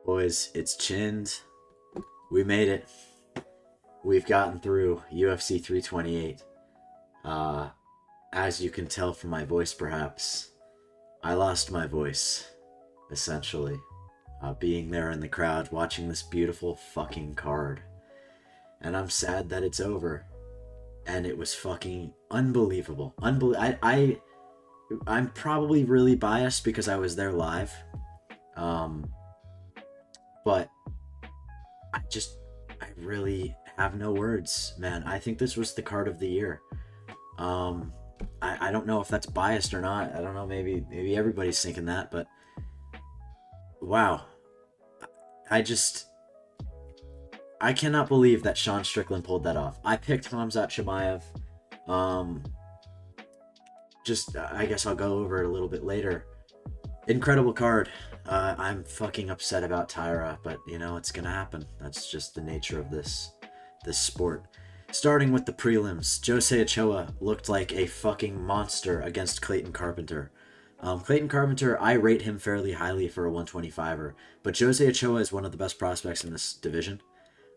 Boys, it's Chinned. We made it. We've gotten through UFC 328. As you can tell from my voice, perhaps, I lost my voice, essentially. Being there in the crowd, watching this beautiful fucking card. And I'm sad that it's over. And it was fucking unbelievable. I'm probably really biased because I was there live. But I really have no words, man. I think this was the card of the year. I don't know if that's biased or not. I don't know, maybe everybody's thinking that, but wow. I cannot believe that Sean Strickland pulled that off. I picked Khamzat Chimaev. I guess I'll go over it a little bit later. Incredible card. I'm fucking upset about Taira, but you know, it's gonna happen. That's just the nature of this sport. Starting with the prelims, Jose Ochoa looked like a fucking monster against Clayton Carpenter. Clayton Carpenter, I rate him fairly highly for a 125er, but Jose Ochoa is one of the best prospects in this division.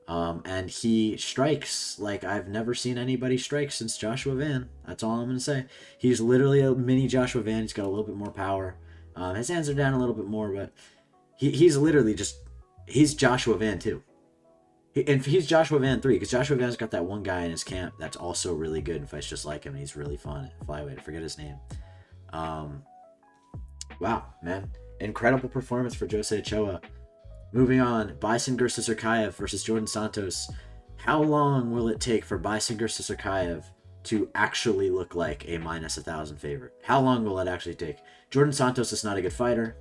And he strikes like I've never seen anybody strike since Joshua Van. That's all I'm going to say. He's literally a mini Joshua Van. He's got a little bit more power. His hands are down a little bit more, but he's literally he's Joshua Van too. And he's Joshua Van 3, because Joshua Van's got that one guy in his camp that's also really good and fights just like him, and he's really fun at flyweight. I forget his name. Wow, man. Incredible performance for Jose Ochoa. Moving on, Bisengar Sisarkayev versus Jordan Santos. How long will it take for Bisengar Sisarkayev to actually look like a minus 1,000 favorite? How long will it actually take? Jordan Santos is not a good fighter.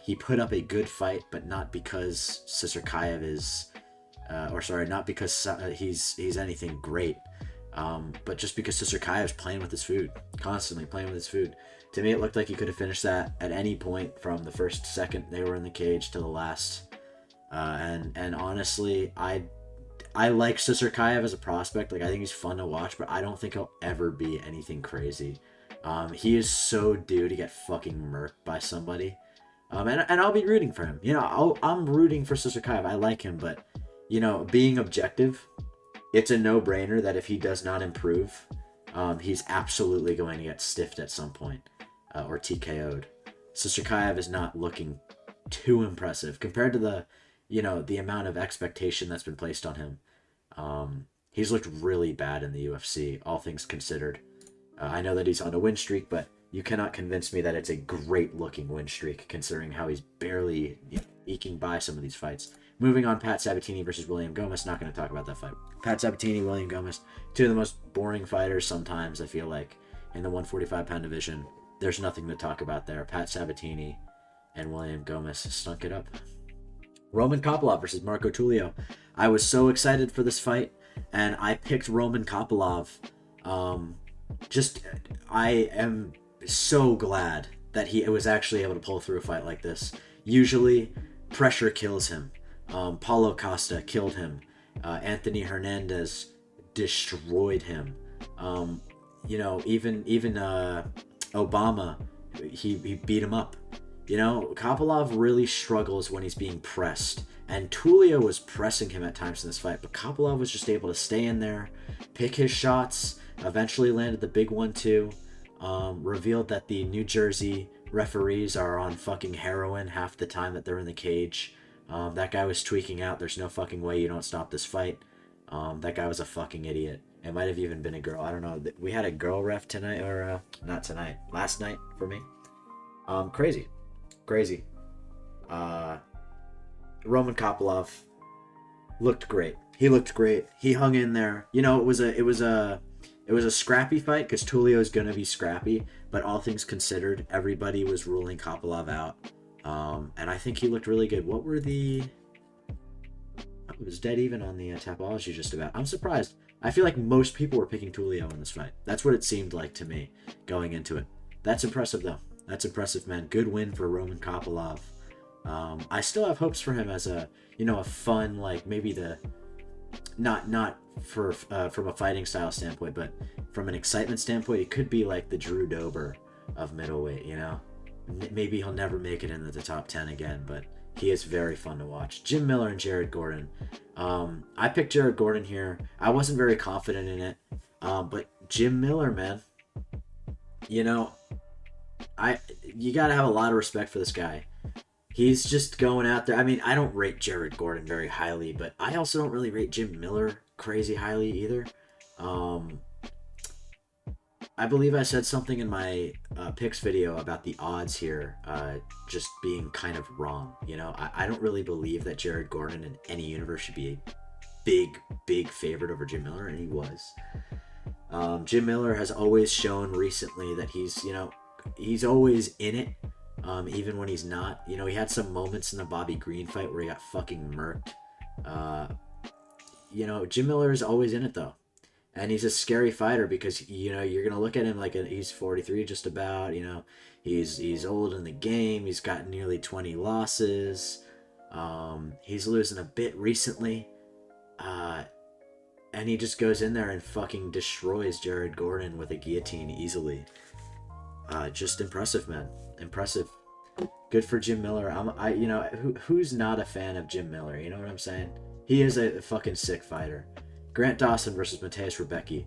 He put up a good fight, but not because Sisarkayev is... not because he's anything great, but just because Sisarkayev's playing with his food, constantly playing with his food. To me, it looked like he could have finished that at any point from the first second they were in the cage to the last. And honestly, I like Sisarkayev as a prospect. Like, I think he's fun to watch, but I don't think he'll ever be anything crazy. He is so due to get fucking murked by somebody. And I'll be rooting for him. You know, I'm rooting for Sisarkayev. I like him, but you know, being objective, it's a no-brainer that if he does not improve, he's absolutely going to get stiffed at some point, or TKO'd. Sisarkayev is not looking too impressive compared to the amount of expectation that's been placed on him. He's looked really bad in the UFC, all things considered. I know that he's on a win streak, but you cannot convince me that it's a great-looking win streak, considering how he's barely eking by some of these fights. Moving on, Pat Sabatini versus William Gomez. Not going to talk about that fight. Pat Sabatini, William Gomez, two of the most boring fighters sometimes, I feel like, in the 145-pound division. There's nothing to talk about there. Pat Sabatini and William Gomez stunk it up. Roman Kopylov versus Marco Tulio. I was so excited for this fight, and I picked Roman Kopylov. I am so glad that he was actually able to pull through a fight like this. Usually, pressure kills him. Paulo Costa killed him. Anthony Hernandez destroyed him. Even Obama, he beat him up. You know, Kopylov really struggles when he's being pressed. And Tulio was pressing him at times in this fight, but Kopylov was just able to stay in there, pick his shots, eventually landed the big one too. Revealed that the New Jersey referees are on fucking heroin half the time that they're in the cage. That guy was tweaking out. There's no fucking way you don't stop this fight. That guy was a fucking idiot. It might have even been a girl. I don't know. We had a girl ref tonight, or not tonight. Last night for me. Crazy. Roman Kopylov looked great. He looked great. He hung in there. You know, it was a scrappy fight because Tulio is gonna be scrappy. But all things considered, everybody was ruling Kopylov out. And I think he looked really good. What were it was dead even on the Tapology just about. I'm surprised. I feel like most people were picking Tulio in this fight. That's what it seemed like to me going into it. That's impressive, though. That's impressive, man. Good win for Roman Kopylov. I still have hopes for him as a fun, like, maybe not from a fighting style standpoint, but from an excitement standpoint, it could be like the Drew Dober of middleweight, you know? Maybe he'll never make it into the top 10 again, but He is very fun to watch. Jim Miller and Jared Gordon. I picked Jared Gordon here. I wasn't very confident in it. But Jim Miller, man. You know, you got to have a lot of respect for this guy. He's just going out there. I mean, I don't rate Jared Gordon very highly, but I also don't really rate Jim Miller crazy highly either. I believe I said something in my picks video about the odds here just being kind of wrong. You know, I don't really believe that Jared Gordon in any universe should be a big favorite over Jim Miller, and he was. Jim Miller has always shown recently that he's always in it. Even when he's not. You know, he had some moments in the Bobby Green fight where he got fucking murked. You know, Jim Miller is always in it, though. And he's a scary fighter because, you know, you're going to look at him like he's 43 just about. You know, he's old in the game. He's got nearly 20 losses. He's losing a bit recently. And he just goes in there and fucking destroys Jared Gordon with a guillotine easily. Just impressive, man. Impressive. Good for Jim Miller. Who's not a fan of Jim Miller? You know what I'm saying? He is a fucking sick fighter. Grant Dawson versus Mateusz Rebecki.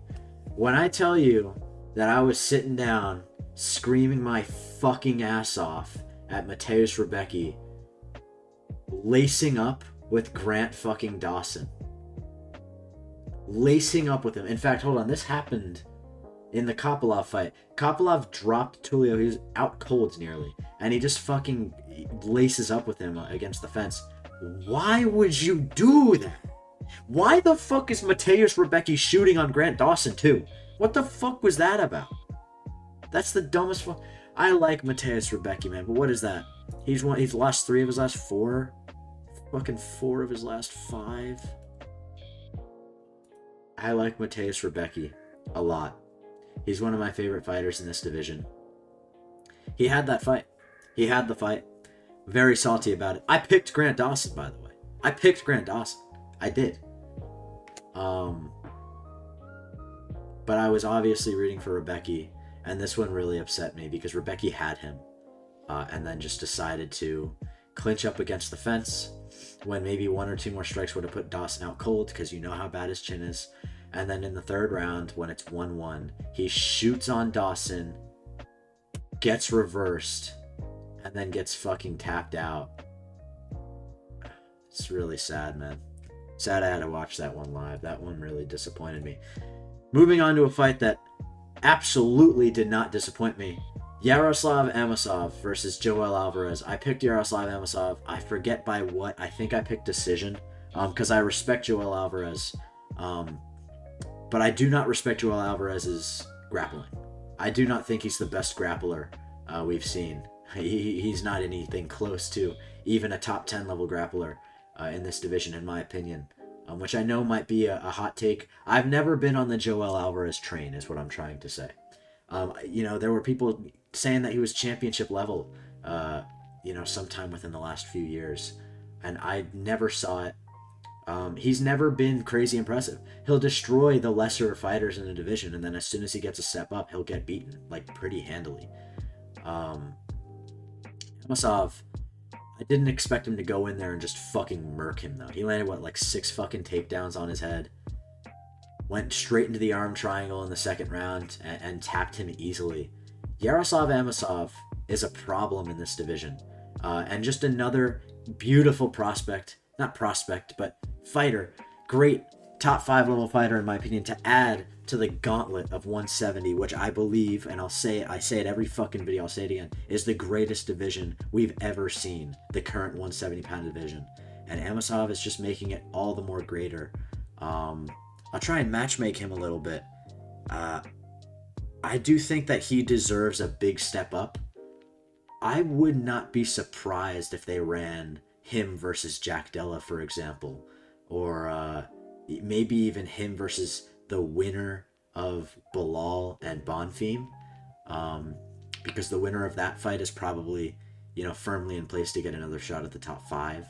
When I tell you that I was sitting down screaming my fucking ass off at Mateusz Rebecki lacing up with Grant fucking Dawson. Lacing up with him. In fact, hold on. This happened in the Kopylov fight. Kopylov dropped Tulio. He was out cold nearly. And he just fucking laces up with him against the fence. Why would you do that? Why the fuck is Mateusz Rebecki shooting on Grant Dawson too? What the fuck was that about? That's the dumbest fuck. I like Mateusz Rebecki, man, but what is that? He's lost 3 of his last 4. Fucking 4 of his last 5. I like Mateusz Rebecki a lot. He's one of my favorite fighters in this division. He had that fight. He had the fight. Very salty about it. I picked Grant Dawson, by the way. I picked Grant Dawson. I did. But I was obviously rooting for Rebecki, and this one really upset me because Rebecki had him, and then just decided to clinch up against the fence when maybe 1 or 2 more strikes would have put Dawson out cold because you know how bad his chin is. And then in the 3rd round, when it's 1-1, he shoots on Dawson, gets reversed, and then gets fucking tapped out. It's really sad, man. Sad I had to watch that one live. That one really disappointed me. Moving on to a fight that absolutely did not disappoint me. Yaroslav Amosov versus Joel Alvarez. I picked Yaroslav Amosov. I forget by what. I think I picked decision because I respect Joel Alvarez. But I do not respect Joel Alvarez's grappling. I do not think he's the best grappler we've seen. He's not anything close to even a top 10 level grappler in this division, in my opinion, which I know might be a hot take. I've never been on the Joel Alvarez train, is what I'm trying to say. There were people saying that he was championship level, sometime within the last few years, and I never saw it. He's never been crazy impressive. He'll destroy the lesser fighters in the division, and then as soon as he gets a step up, he'll get beaten, like, pretty handily. Amosov, I didn't expect him to go in there and just fucking murk him, though. He landed, 6 fucking takedowns on his head. Went straight into the arm triangle in the 2nd round and tapped him easily. Yaroslav Amosov is a problem in this division. And just another beautiful prospect. Not prospect, but fighter. Great top 5 level fighter, in my opinion, to add to the gauntlet of 170, which I believe, and I say it every fucking video, I'll say it again, is the greatest division we've ever seen, the current 170-pound division. And Amosov is just making it all the more greater. I'll try and matchmake him a little bit. I do think that he deserves a big step up. I would not be surprised if they ran him versus Jack Della, for example, or maybe even him versus the winner of Bilal and Bonfim, because the winner of that fight is probably, firmly in place to get another shot at the top 5.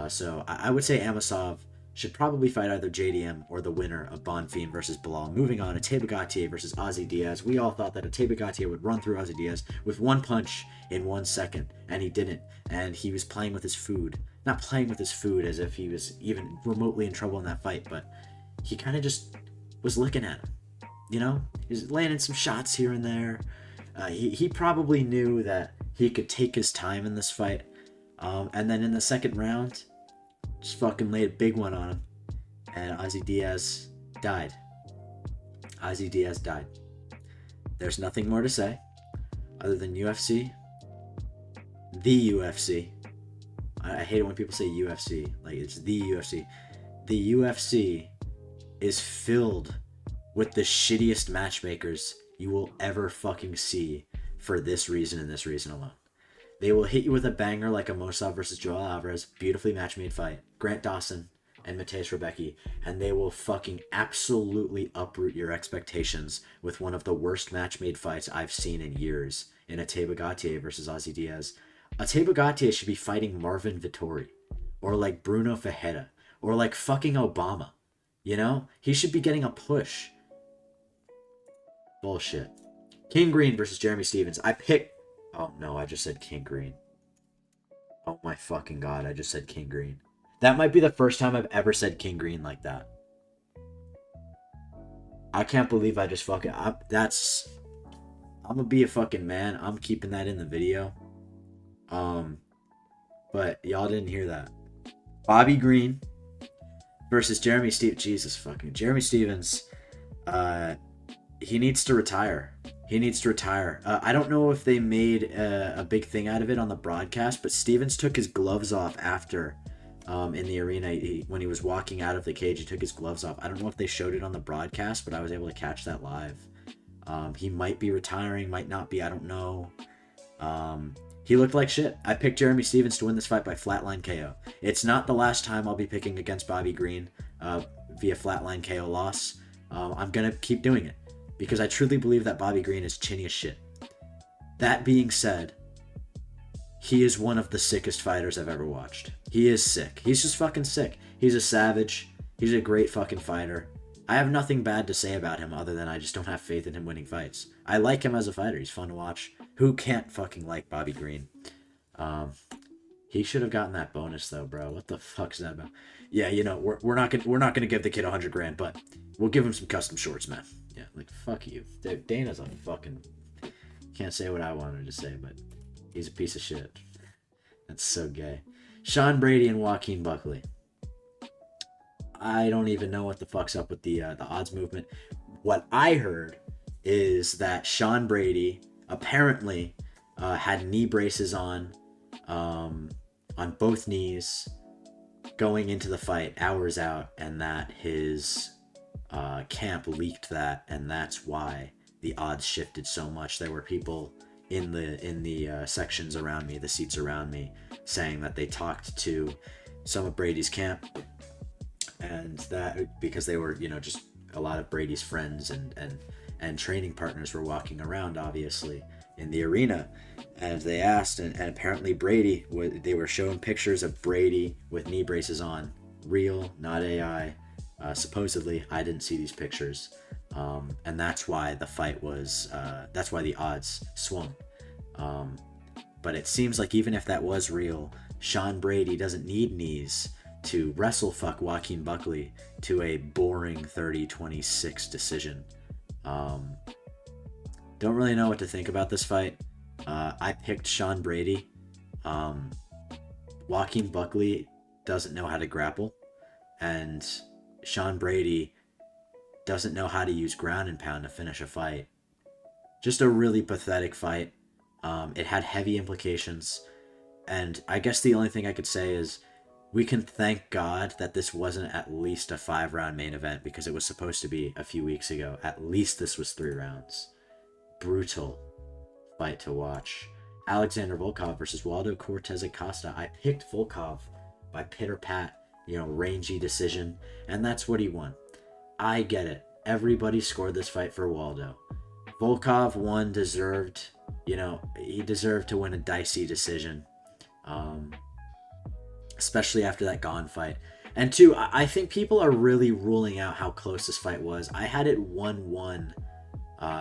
So I would say Amosov should probably fight either JDM or the winner of Bonfim versus Bilal. Moving on, Ate Bagatier versus Ozzy Diaz. We all thought that Ate Bagatier would run through Ozzy Diaz with one punch in 1 second, and he didn't. And he was playing with his food. Not playing with his food as if he was even remotely in trouble in that fight, but he kind of just was looking at him. You know? He was landing some shots here and there. He probably knew that he could take his time in this fight. And then in the second round, just fucking laid a big one on him. And Ozzy Diaz died. Ozzy Diaz died. There's nothing more to say other than UFC. The UFC. I hate it when people say UFC. Like, it's the UFC. The UFC is filled with the shittiest matchmakers you will ever fucking see for this reason and this reason alone. They will hit you with a banger like a Mosov versus Joel Alvarez, beautifully match-made fight, Grant Dawson and Mateusz Rebecki, and they will fucking absolutely uproot your expectations with one of the worst match-made fights I've seen in years in Ate Bagatier versus Ozzy Diaz. Ate Bagatier should be fighting Marvin Vettori, or like Bruno Ferreira, or like fucking Obama. You know? He should be getting a push. Bullshit. King Green versus Jeremy Stephens. Oh no, I just said King Green. Oh my fucking god, I just said King Green. That might be the first time I've ever said King Green like that. I can't believe I just fucking... I'm gonna be a fucking man. I'm keeping that in the video. But y'all didn't hear that. Bobby Green versus Jeremy Stephens. Jesus fucking... Jeremy Stephens, he needs to retire. He needs to retire. I don't know if they made a big thing out of it on the broadcast, but Stephens took his gloves off after in the arena. When he was walking out of the cage, he took his gloves off. I don't know if they showed it on the broadcast, but I was able to catch that live. He might be retiring, might not be. I don't know. He looked like shit. I picked Jeremy Stephens to win this fight by flatline KO. It's not the last time I'll be picking against Bobby Green via flatline KO loss. I'm going to keep doing it, because I truly believe that Bobby Green is chinny as shit. That being said, he is one of the sickest fighters I've ever watched. He is sick. He's just fucking sick. He's a savage. He's a great fucking fighter. I have nothing bad to say about him other than I just don't have faith in him winning fights. I like him as a fighter. He's fun to watch. Who can't fucking like Bobby Green? He should have gotten that bonus though, bro. What the fuck's that about? Yeah, you know, we're not gonna give the kid $100,000, but we'll give him some custom shorts, man. Yeah, like, fuck you. Dana's a fucking... Can't say what I wanted to say, but he's a piece of shit. That's so gay. Sean Brady and Joaquin Buckley. I don't even know what the fuck's up with the odds movement. What I heard is that Sean Brady apparently had knee braces on both knees going into the fight, hours out, and that his... camp leaked that, and that's why the odds shifted so much. There were people in the sections around me, the seats around me, saying that they talked to some of Brady's camp, and that because they were, you know, just a lot of Brady's friends and training partners were walking around, obviously, in the arena, and they asked, and apparently Brady, they were showing pictures of Brady with knee braces on, real, not AI. Supposedly, I didn't see these pictures, and that's why the fight was, that's why the odds swung. But it seems like even if that was real, Sean Brady doesn't need knees to wrestle fuck Joaquin Buckley to a boring 30-26 decision. Don't really know what to think about this fight. I picked Sean Brady. Joaquin Buckley doesn't know how to grapple, and Sean Brady doesn't know how to use ground and pound to finish a fight. Just a really pathetic fight. It had heavy implications, and I guess the only thing I could say is we can thank God that this wasn't at least a 5-round main event, because it was supposed to be a few weeks ago. At least this was 3 rounds. Brutal fight to watch. Alexander Volkov versus Waldo Cortez Acosta. I picked Volkov by pitter pat, you know, rangy decision, and that's what he won. I get it. Everybody scored this fight for Waldo. Volkov won, deserved, you know, he deserved to win a dicey decision, especially after that Gane fight. And two, I think people are really ruling out how close this fight was. I had it 1-1.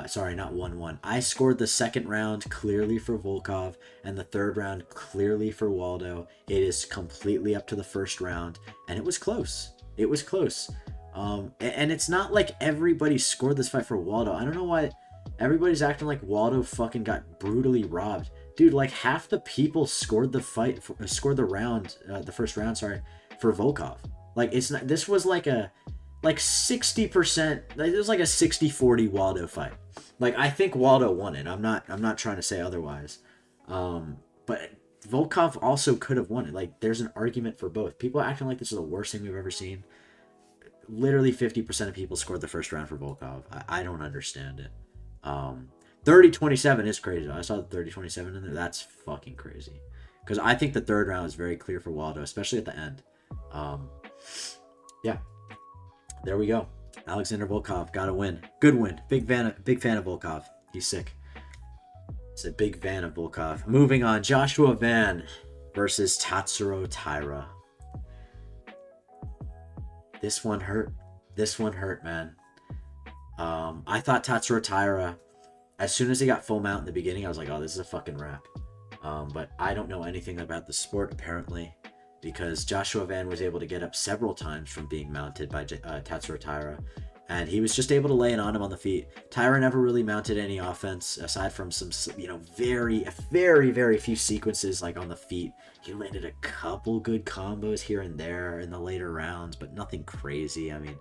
Sorry, not 1-1. I scored the second round clearly for Volkov and the third round clearly for Waldo. It is completely up to the first round, and it was close. It was close. And it's not like everybody scored this fight for Waldo. I don't know why everybody's acting like Waldo fucking got brutally robbed. Dude, like half the people scored the round, the first round, sorry, for Volkov. Like it's not. This was like 60%. It was like a 60-40 Waldo fight. Like I think Waldo won it. I'm not trying to say otherwise. But Volkov also could have won it. Like there's an argument for both. People are acting like this is the worst thing we've ever seen. Literally 50% of people scored the first round for Volkov. I don't understand it. 30-27 is crazy. I saw the 30-27 in there. That's fucking crazy. Because I think the third round is very clear for Waldo, especially at the end. Yeah. There we go. Alexander Volkov got a win. Good win. Big fan of Volkov. He's sick. It's a big fan of Volkov. Moving on. Joshua Van versus Tatsuro Taira. This one hurt. This one hurt, man. I thought Tatsuro Taira, as soon as he got full mount in the beginning, I was like, oh, this is a fucking wrap. But I don't know anything about the sport, apparently, because Joshua Van was able to get up several times from being mounted by Tatsuro Taira, and he was just able to lay it on him on the feet. Taira never really mounted any offense, aside from some, very, very few sequences, like on the feet. He landed a couple good combos here and there in the later rounds, but nothing crazy. I mean,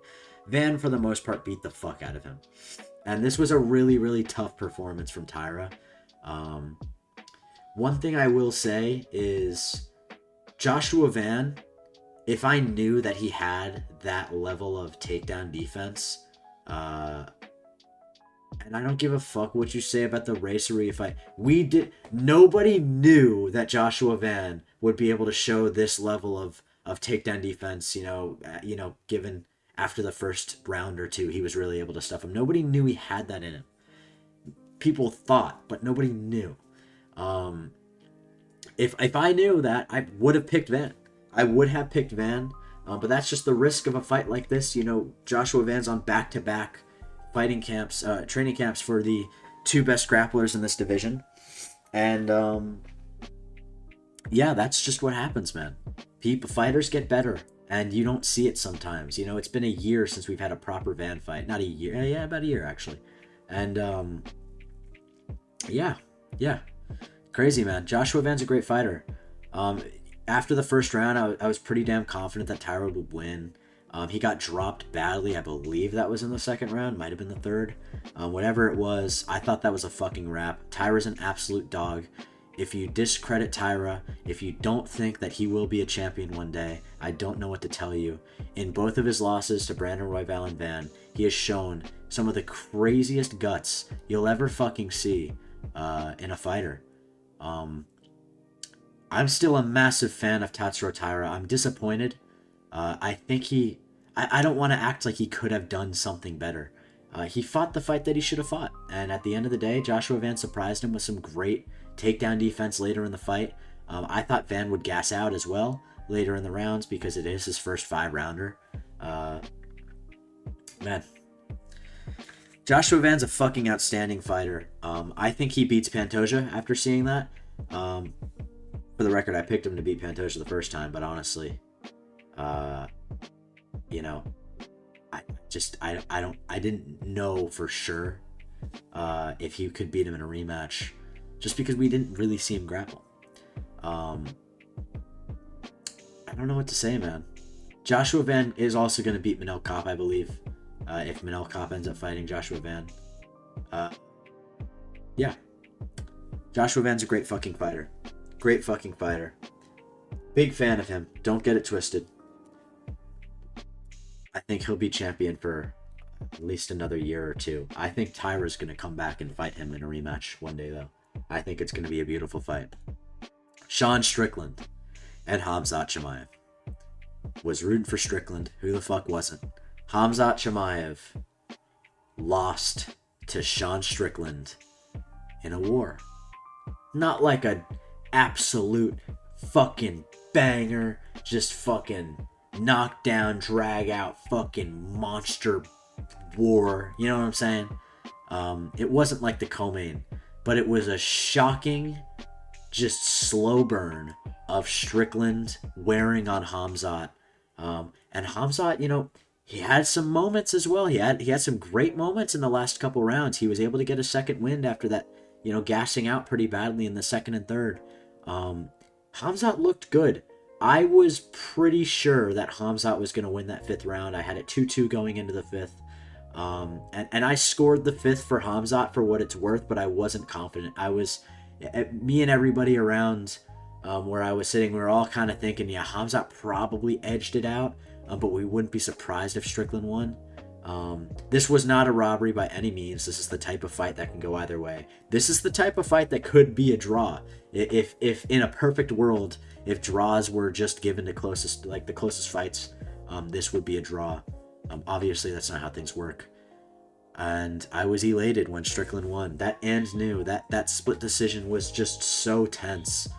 Van, for the most part, beat the fuck out of him. And this was a really, really tough performance from Taira. One thing I will say is Joshua Van, if I knew that he had that level of takedown defense, and I don't give a fuck what you say about the racery fight, nobody knew that Joshua Van would be able to show this level of takedown defense, given after the first round or two, he was really able to stuff him. Nobody knew he had that in him. People thought, but nobody knew. If I knew that, I would have picked Van. But that's just the risk of a fight like this. Joshua Van's on back-to-back fighting camps, training camps for the two best grapplers in this division. And, yeah, that's just what happens, man. Fighters get better, and you don't see it sometimes. It's been a year since we've had a proper Van fight. Not a year. Yeah, about a year, actually. And, yeah. Crazy, man. Joshua Van's a great fighter. After the first round, I was pretty damn confident that Taira would win. He got dropped badly. I believe that was in the second round. Might have been the third. Whatever it was, I thought that was a fucking wrap. Taira's an absolute dog. If you discredit Taira, if you don't think that he will be a champion one day, I don't know what to tell you. In both of his losses to Brandon Royval and Van, he has shown some of the craziest guts you'll ever fucking see in a fighter. I'm still a massive fan of Tatsuro Taira. I'm disappointed. I think I don't want to act like he could have done something better. He fought the fight that he should have fought. And at the end of the day, Joshua Van surprised him with some great takedown defense later in the fight. I thought Van would gas out as well later in the rounds because it is his first 5-rounder. Man. Joshua Van's a fucking outstanding fighter. I think he beats Pantoja after seeing that. For the record, I picked him to beat Pantoja the first time, but honestly, I didn't know for sure if he could beat him in a rematch, just because we didn't really see him grapple. I don't know what to say, man. Joshua Van is also going to beat Manel Kape, I believe, if Manel Kape ends up fighting Joshua Van. Yeah. Joshua Van's a great fucking fighter. Great fucking fighter. Big fan of him. Don't get it twisted. I think he'll be champion for at least another year or two. I think Taira's going to come back and fight him in a rematch one day, though. I think it's going to be a beautiful fight. Sean Strickland and Khamzat Chimaev. Was rooting for Strickland. Who the fuck wasn't? Khamzat Chimaev lost to Sean Strickland in a war. Not like a absolute fucking banger, just fucking knockdown, drag out, fucking monster war. You know what I'm saying? It wasn't like the co-main, but it was a shocking, just slow burn of Strickland wearing on Khamzat. And Khamzat, he had some moments as well. He had some great moments in the last couple rounds. He was able to get a second wind after that, gassing out pretty badly in the second and third. Khamzat looked good. I was pretty sure that Khamzat was going to win that fifth round. I had it 2-2 going into the fifth. And I scored the fifth for Khamzat for what it's worth, but I wasn't confident. Me and everybody around where I was sitting, we were all kind of thinking, yeah, Khamzat probably edged it out, but we wouldn't be surprised if Strickland won. This was not a robbery by any means. This is the type of fight that can go either way. This is the type of fight that could be a draw. If in a perfect world, if draws were just given to the closest fights, this would be a draw. Obviously, that's not how things work. And I was elated when Strickland won. That and knew that split decision was just so tense.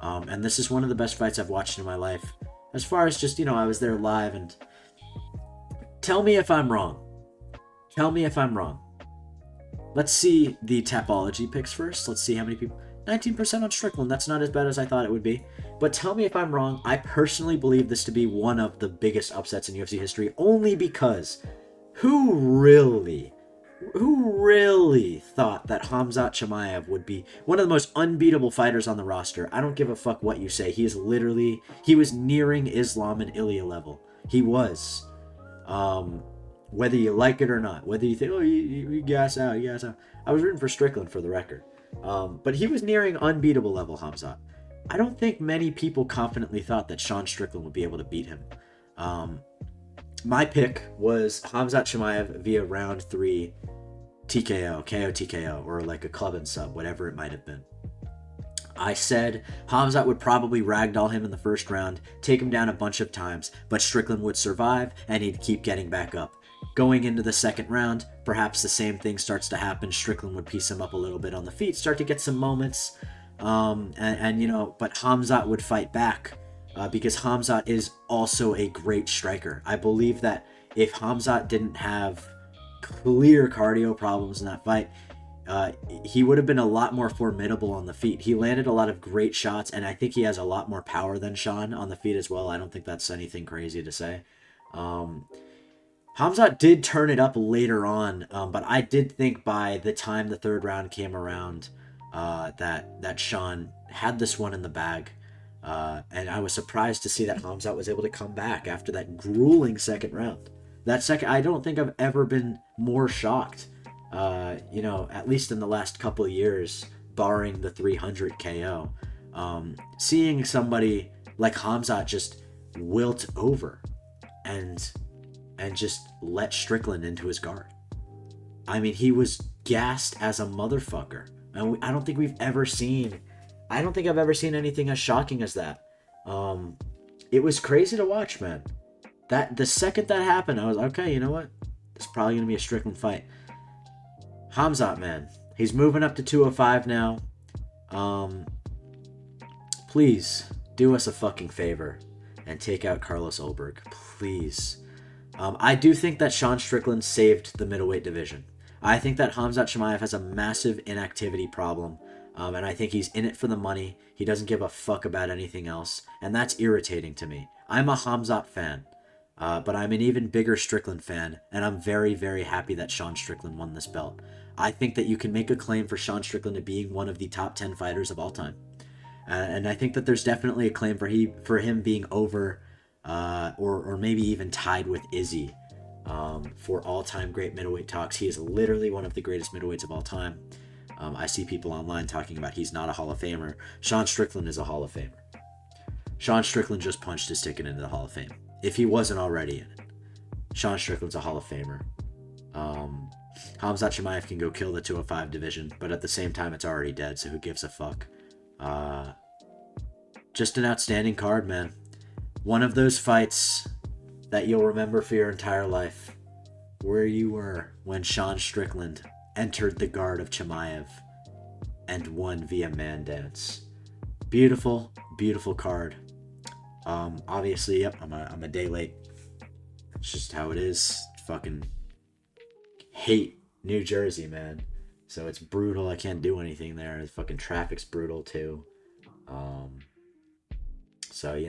And this is one of the best fights I've watched in my life. As far as just, I was there live, and tell me if I'm wrong. Tell me if I'm wrong. Let's see the Tapology picks first. Let's see how many people. 19% on Strickland. That's not as bad as I thought it would be. But tell me if I'm wrong. I personally believe this to be one of the biggest upsets in UFC history, only because who really thought that Khamzat Chimaev would be one of the most unbeatable fighters on the roster? I don't give a fuck what you say. He was nearing Islam and Ilya level. He was. Whether you like it or not, whether you think, you gas out. I was rooting for Strickland, for the record. But he was nearing unbeatable level, Khamzat. I don't think many people confidently thought that Sean Strickland would be able to beat him. My pick was Khamzat Chimaev via round 3 TKO, KO-TKO, or like a club and sub, whatever it might have been. I said Khamzat would probably ragdoll him in the first round, take him down a bunch of times, but Strickland would survive and he'd keep getting back up. Going into the second round, perhaps the same thing starts to happen. Strickland would piece him up a little bit on the feet, start to get some moments, but Khamzat would fight back because Khamzat is also a great striker. I believe that if Khamzat didn't have clear cardio problems in that fight, he would have been a lot more formidable on the feet. He landed a lot of great shots, and I think he has a lot more power than Sean on the feet as well. I don't think that's anything crazy to say. Khamzat did turn it up later on, but I did think by the time the third round came around that Sean had this one in the bag. And I was surprised to see that Khamzat was able to come back after that grueling second round. I don't think I've ever been more shocked, at least in the last couple of years, barring the 300 KO. Seeing somebody like Khamzat just wilt over and just let Strickland into his guard. I mean, he was gassed as a motherfucker. And I don't think I've ever seen anything as shocking as that. It was crazy to watch, man. That the second that happened, I was like, okay, you know what? This is probably going to be a Strickland fight. Khamzat, man. He's moving up to 205 now. Please do us a fucking favor and take out Carlos Ulberg. Please. I do think that Sean Strickland saved the middleweight division. I think that Khamzat Chimaev has a massive inactivity problem, and I think he's in it for the money. He doesn't give a fuck about anything else, and that's irritating to me. I'm a Khamzat fan, but I'm an even bigger Strickland fan, and I'm very, very happy that Sean Strickland won this belt. I think that you can make a claim for Sean Strickland to being one of the top 10 fighters of all time. And I think that there's definitely a claim for him being over, or maybe even tied with Izzy for all-time great middleweight talks. He is literally one of the greatest middleweights of all time. I see people online talking about he's not a Hall of Famer. Sean Strickland is a Hall of Famer. Sean Strickland just punched his ticket into the Hall of Fame, if he wasn't already in it. Sean Strickland's a Hall of Famer. Khamzat Chimaev can go kill the 205 division, but at the same time, it's already dead, so who gives a fuck? Just an outstanding card, man. One of those fights that you'll remember for your entire life, where you were when Sean Strickland entered the guard of Chimaev and won via man dance. Beautiful, beautiful card. Obviously, yep, I'm a day late. It's just how it is. Fucking hate New Jersey, man. So it's brutal. I can't do anything there. The fucking traffic's brutal too. Um, so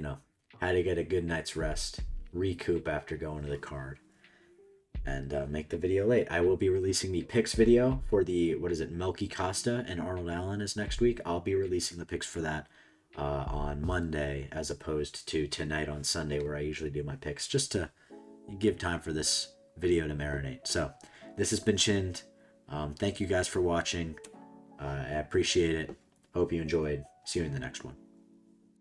had to get a good night's rest, recoup after going to the card, and make the video late. I will be releasing the picks video for the Melky Costa and Arnold Allen is next week. I'll be releasing the picks for that on Monday as opposed to tonight on Sunday where I usually do my picks, just to give time for this video to marinate. So this has been Chinned. Thank you guys for watching. I appreciate it. Hope you enjoyed. See you in the next one.